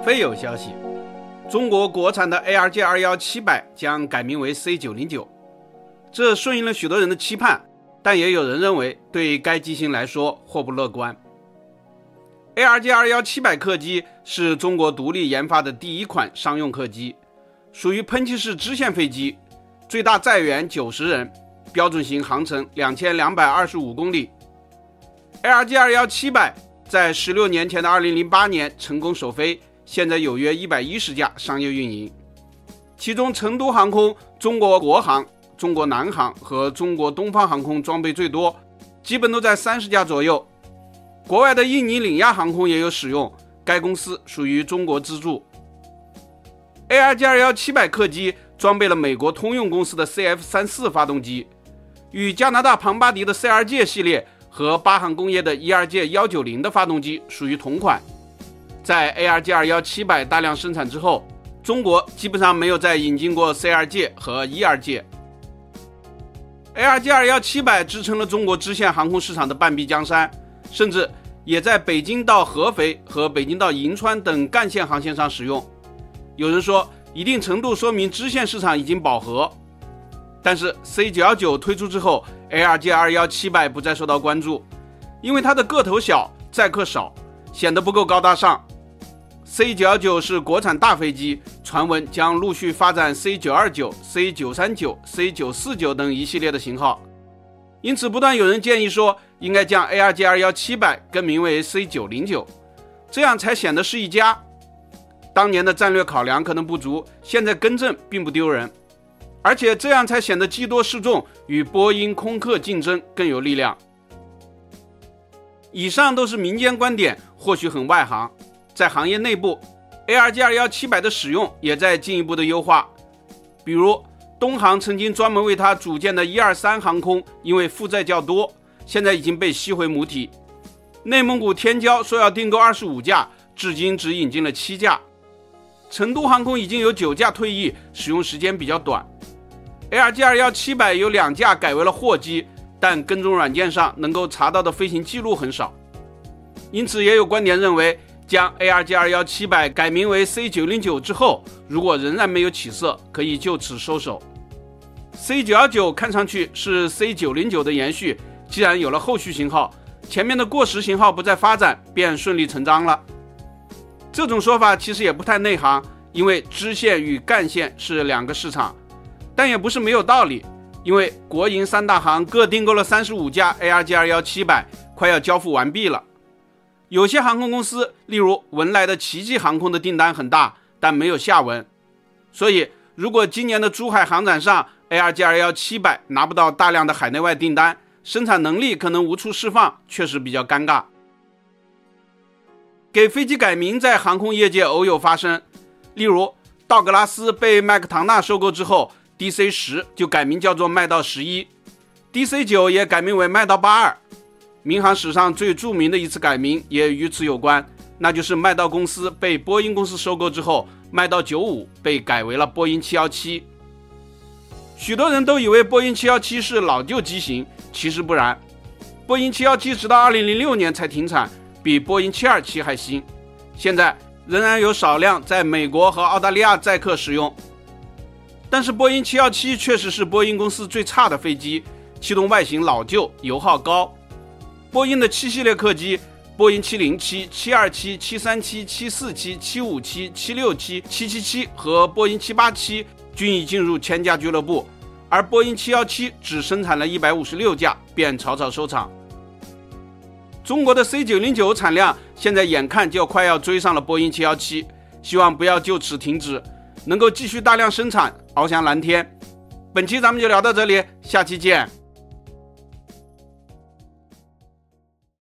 非有消息，中国国产的 ARJ21700将改名为 C909， 这顺应了许多人的期盼，但也有人认为对该机型来说或不乐观。ARJ21700客机是中国独立研发的第一款商用客机，属于喷气式支线飞机，最大载员90人，标准型航程2225公里。ARJ21700在16年前的2008年成功首飞，现在有约110架商业运营，其中成都航空、中国国航、中国南航和中国东方航空装备最多，基本都在30架左右。国外的印尼领亚航空也有使用，该公司属于中国资助。ARJ21700客机装备了美国通用公司的 CF34 发动机，与加拿大庞巴迪的 CRJ 系列和巴航工业的 ERJ190 的发动机属于同款。在 ARJ21700大量生产之后，中国基本上没有再引进过 CRJ 和 ERJ。ARJ21700支撑了中国支线航空市场的半壁江山，甚至也在北京到合肥和北京到银川等干线航线上使用。有人说，一定程度说明支线市场已经饱和。但是 C919 推出之后， ARJ21700不再受到关注，因为它的个头小，载客少，显得不够高大上。C919 是国产大飞机，传闻将陆续发展 C929、C939、C949 等一系列的型号，因此不断有人建议说，应该将 ARJ21700更名为 C909， 这样才显得是一家。当年的战略考量可能不足，现在更正并不丢人，而且这样才显得机多势众，与波音、空客竞争更有力量。以上都是民间观点，或许很外行。在行业内部， ARJ21700的使用也在进一步的优化。比如东航曾经专门为它组建的123航空，因为负债较多，现在已经被吸回母体。内蒙古天骄说要订购25架，至今只引进了7架。成都航空已经有9架退役，使用时间比较短。ARJ21700有2架改为了货机，但跟踪软件上能够查到的飞行记录很少。因此也有观点认为，将 ARJ21700改名为 C909 之后，如果仍然没有起色，可以就此收手。C919 看上去是 C909 的延续，既然有了后续型号，前面的过时型号不再发展，便顺理成章了。这种说法其实也不太内行，因为支线与干线是2个市场，但也不是没有道理，因为国营3大行各订购了35架 ARJ21700，快要交付完毕了。有些航空公司，例如文莱的奇迹航空的订单很大，但没有下文。所以如果今年的珠海航展上 ARJ21700拿不到大量的海内外订单，生产能力可能无处释放，确实比较尴尬。给飞机改名在航空业界偶有发生，例如道格拉斯被麦克唐纳收购之后， DC10 就改名叫做麦道11， DC9 也改名为麦道82。民航史上最著名的一次改名也与此有关，那就是麦道公司被波音公司收购之后，麦道95被改为了波音717。许多人都以为波音717是老旧机型，其实不然，波音717直到2006年才停产，比波音727还新，现在仍然有少量在美国和澳大利亚载客使用。但是波音717确实是波音公司最差的飞机，气动外形老旧，油耗高。波音的7系列客机，波音707、727、737、747、757、767、777和波音787均已进入1000架俱乐部，而波音717只生产了156架，便草草收场。中国的 C909 产量现在眼看就快要追上了波音717，希望不要就此停止，能够继续大量生产，翱翔蓝天。本期咱们就聊到这里，下期见。